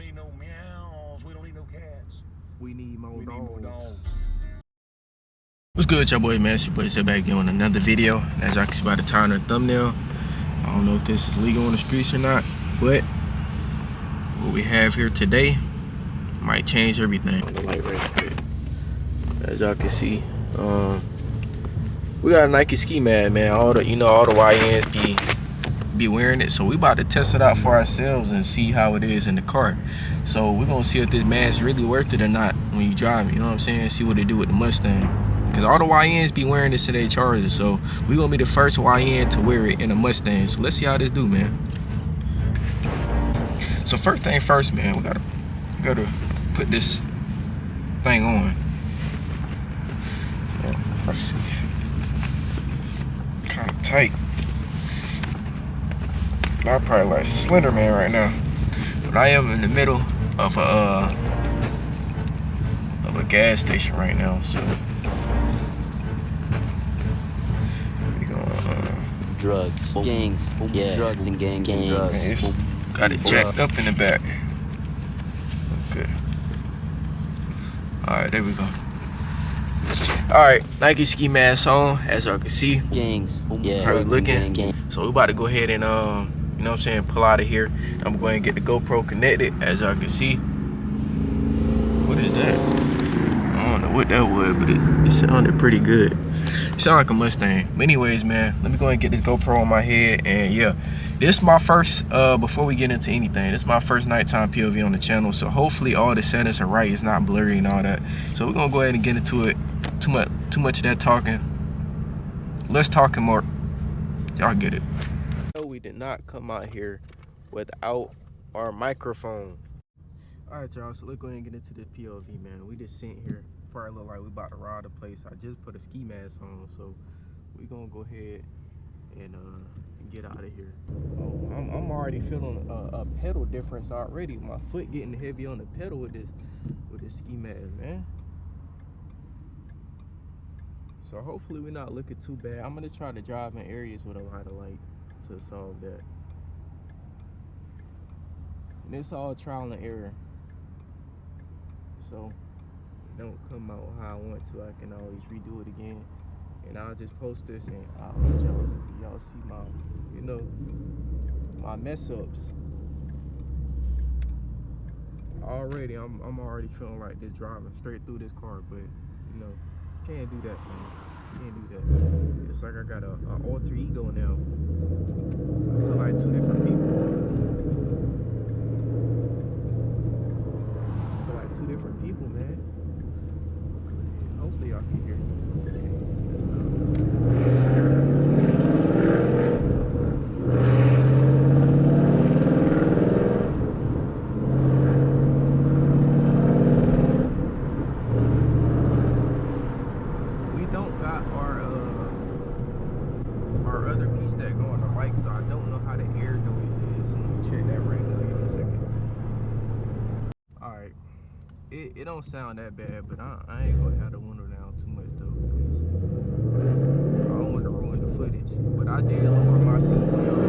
need no meows. We don't need no cats. We need more dogs. What's good, y'all boy, man? It's your boy, sit back here on another video. As y'all can see by the title and the thumbnail, I don't know if this is legal on the streets or not, but what we have here today might change everything. On the light right quick. As y'all can see, we got a Nike ski mat, man. All the YNs be wearing it, so we about to test it out for ourselves and see how it is in the car. So we're gonna see if this mask really worth it or not when you drive it, you know what I'm saying? See what it do with the Mustang, because all the YNs be wearing this today Chargers. So we gonna be the first YN to wear it in a Mustang. So let's see how this do, man. So first thing first, man, we gotta put this thing on. So, let's see, kind of tight. I'm probably like Slender Man right now, but I am in the middle of a gas station right now, so we gonna drugs, gangs, yeah, drugs and gangs. Man, it's got it jacked up in the back. Okay. All right, there we go. All right, Nike ski mask on, as y'all can see. Gangs, yeah. Probably looking. So we about to go ahead and you know what I'm saying, pull out of here. I'm going to get the GoPro connected, as y'all can see. What is that? I don't know what that was, but it sounded pretty good. It sounded like a Mustang. But anyways, man, let me go ahead and get this GoPro on my head. And yeah, this is my first, before we get into anything, this is my first nighttime POV on the channel. So hopefully all the settings are right. It's not blurry and all that. So we're going to go ahead and get into it. Too much of that talking. Let's talk more. Y'all get it. We did not come out here without our microphone. All right, y'all, so let's go ahead and get into this POV, man. We just sitting here, probably look like we about to rob the place. I just put a ski mask on, so we gonna go ahead and get out of here. Oh, I'm already feeling a pedal difference already. My foot getting heavy on the pedal with this ski mask, man. So hopefully we're not looking too bad. I'm gonna try to drive in areas with a lot of light to solve that. And it's all trial and error. So it don't come out how I want to. I can always redo it again. And I'll just post this and I'll let y'all see my, you know, my mess ups. Already, I'm already feeling like this driving straight through this car, but you know, can't do that, man. Can't do that. It's like I got an alter ego now. I feel like two different people. I feel like two different people, man. Hopefully y'all can hear me. It don't sound that bad, but I ain't gonna have the window down too much though, because I don't want to ruin the footage. But I did lower my seat for y'all.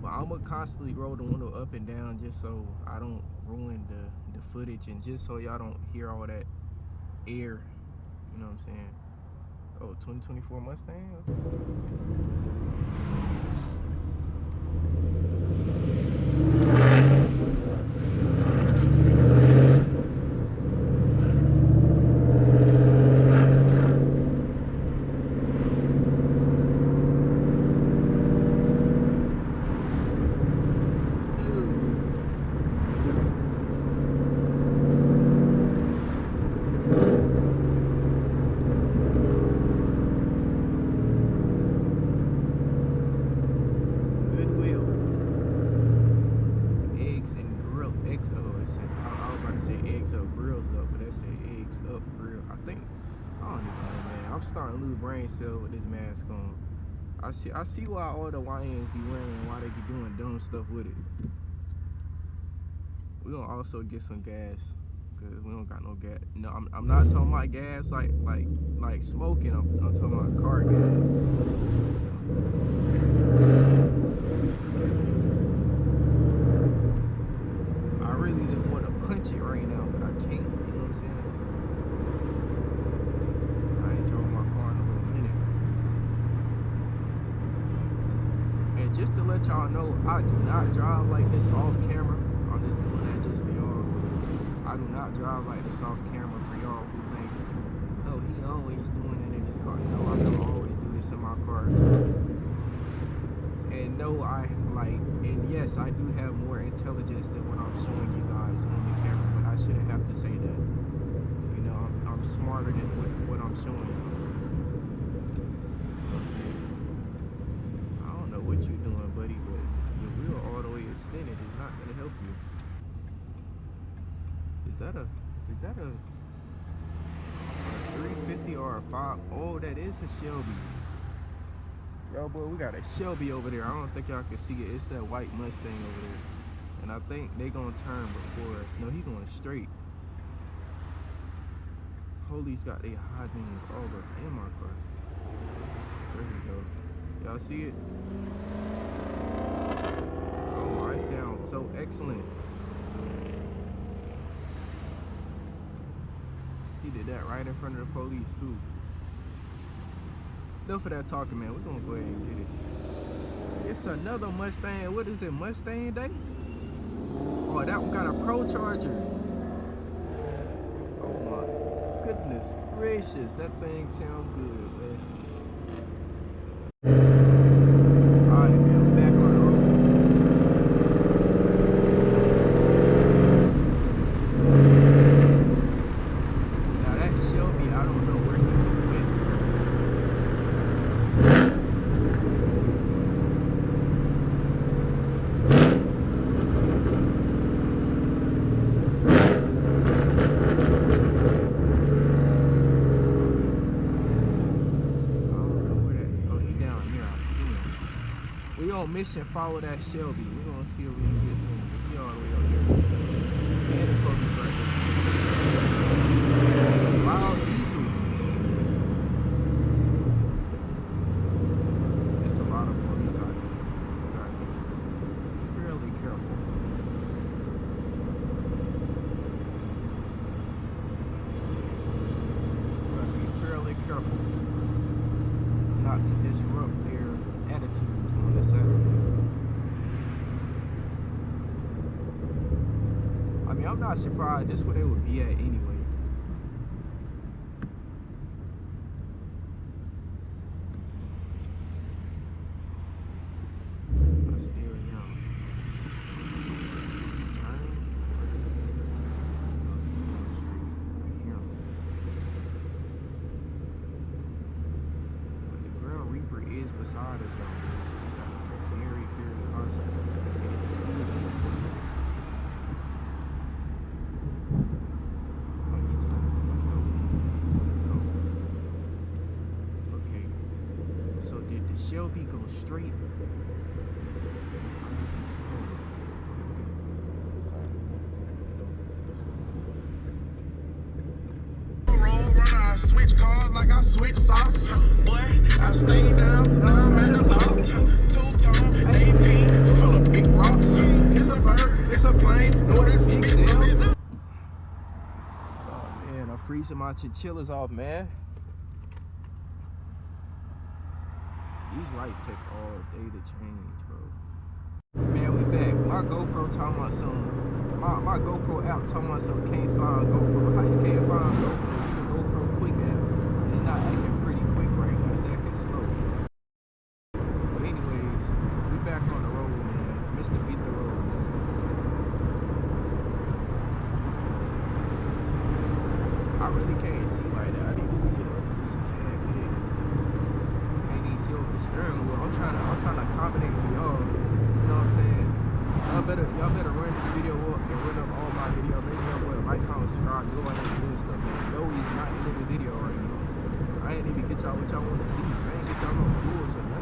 I'm gonna constantly roll the window up and down just so I don't ruin the footage, and just so y'all don't hear all that air, you know what I'm saying? Oh, 2024 Mustang? I'm starting to lose brain cells with this mask on. I see why all the YNs be wearing and why they be doing dumb stuff with it. We gonna also get some gas, cause we don't got no gas. No, I'm not talking about gas like smoking. I'm talking about car gas. I really just want to punch it right now, but I can't. You know what I'm saying? I ain't drove my car in a little minute. And just to let y'all know, I do not drive like this off camera. I'm just doing that just for y'all. I do not drive like this off camera for y'all who think, oh, he always doing it in his car. No, I don't always do this in my car. And no, and yes, I do have more intelligence than what I'm showing you guys on the camera, but I shouldn't have to say that. You know, I'm smarter than what I'm showing you. I don't know what you're doing, buddy, but your wheel all the way extended is not gonna help you. Is that a 350 or a 5? Oh, that is a Shelby. Yo, boy, we got a Shelby over there. I don't think y'all can see it. It's that white Mustang over there. And I think they gonna turn before us. No, he going straight. Holy's got a high beam all over in my car. There we go. Y'all see it? Oh, I sound so excellent. He did that right in front of the police too. Enough of that talking, man. We're gonna go ahead and get it. It's another Mustang. What is it, Mustang Day? Oh, that one got a Pro Charger. Oh my goodness gracious, that thing sounds good, man. Alright, man, I'm back on the road. Now that Shelby, I don't know where he went. We on mission, follow that Shelby. We're gonna see if we can get to him. He all the way up there. And the focus right there. Wow, diesel. It's a lot of police out here. We gotta be fairly careful. We gotta be fairly careful not to disrupt their attitudes on this Saturday. I mean, I'm not surprised. This is where they would be at anyway. I still young. Turn. I hear him. But the Ground Reaper is beside us now. So we got very, very constant. And it's 2 of them. So did the Shelby go straight? I switch cars like I switch socks. Boy, I stay down, now I'm at the top. Two-tone, AP, full of big rocks. It's a bird, it's a plane, no, that's big. Oh man, I'm freezing my chinchillas off, man. These lights take all day to change, bro. Man, we back. My GoPro talking about something. My GoPro app talking about something. Can't find GoPro. How you can't find GoPro? The GoPro quick app. It's not acting pretty quick right now. It's acting slow. But anyways, we back on the road, man. Mr. Beat the Road. I really can't see like that. I need to sit up and sit down with it. Over the steering wheel. I'm trying to accommodate for y'all. You know what I'm saying? Y'all better run this video up and run up all my videos. Make sure y'all like, comment, subscribe, do all that good stuff, man. No, he's not in the video right now. I ain't even to get y'all what y'all want to see. I ain't get y'all no rules or nothing.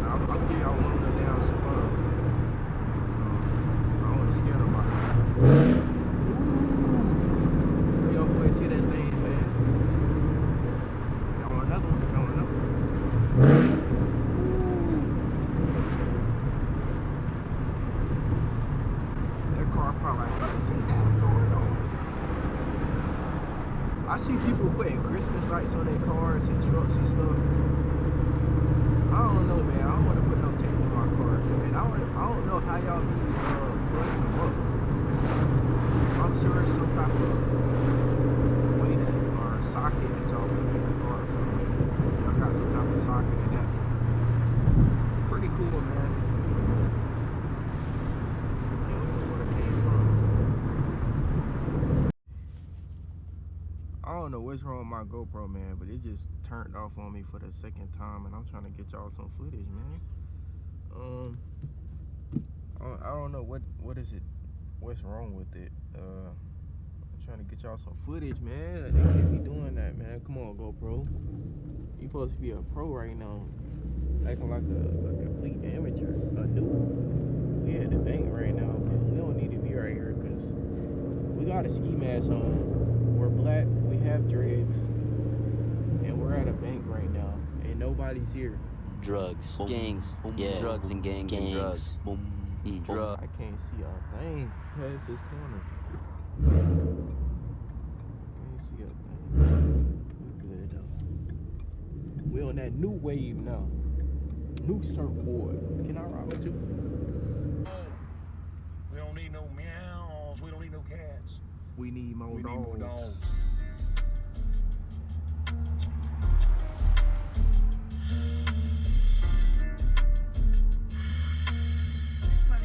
I'll give y'all one of the down some fun. I don't want to scare nobody. Ooh. Yo, boys, see that thing, man. Y'all want another one? Y'all want another one? I see people putting Christmas lights on their cars and trucks and stuff. I don't know, man. I don't want to put no tape on my car. And I don't know how y'all be plugging them up. I'm sure it's some type of way that, or socket that y'all put in the car or something. Y'all got some type of socket in that. Pretty cool, man. I don't know what's wrong with my GoPro, man, but it just turned off on me for the second time, and I'm trying to get y'all some footage, man. I don't know what is it, what's wrong with it. I'm trying to get y'all some footage, man. They can't be doing that, man. Come on, GoPro. You supposed to be a pro right now, acting like a complete amateur, a noob. We at the bank right now, but we don't need to be right here because we got a ski mask on. We're black, we have dreads, and we're at a bank right now, and nobody's here. Drugs, gangs, yeah, drugs and gangs, and drugs. Drugs. I can't see a thing past this corner. Can't see a thing. We good though. We on that new wave now. New surfboard. Can I ride with you? We don't need no meows. We don't need no cats. We need more dogs.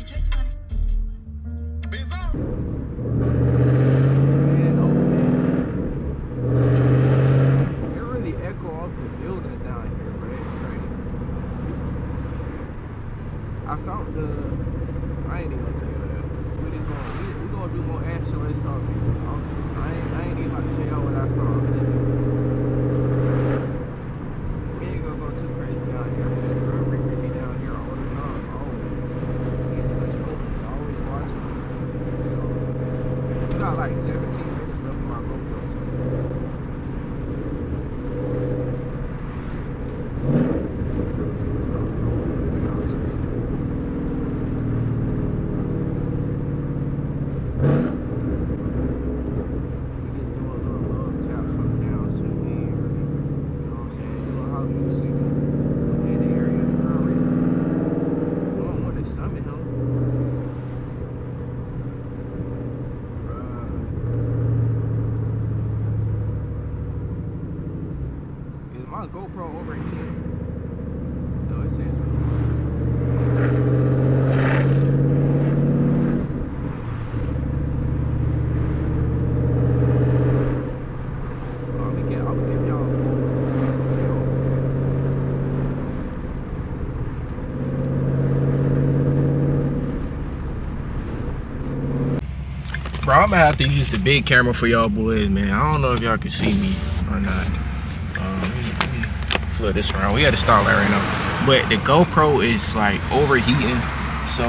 Chase money. Biz up. Man, oh man. It really echo off the buildings down here, bro. It's crazy. I found I ain't even gonna tell you that. We're gonna do more action. Let's talk. I ain't even about to tell y'all what I found. We ain't gonna go too crazy down here. Bro, Ricky be down here all the time, always. He's patrolling, always watching. So we got like 17 minutes left of my GoPro. So. My GoPro over here. No, it says I'll give y'all bro, I'm gonna have to use the big camera for y'all boys, man. I don't know if y'all can see me or not. Let me flip this around. We had to stop that right now. But the GoPro is like overheating, so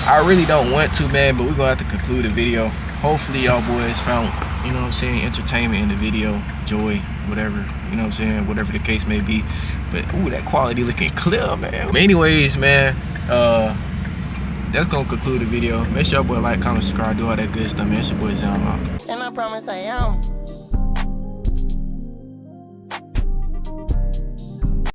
I really don't want to, man, but we're gonna have to conclude the video. Hopefully y'all boys found, you know what I'm saying, entertainment in the video, joy, whatever, you know what I'm saying, whatever the case may be. But ooh, that quality looking clear, man. But anyways, man, that's gonna conclude the video. Make sure y'all boy like, comment, subscribe, do all that good stuff, man. It's your boy Zam out. And I promise I am.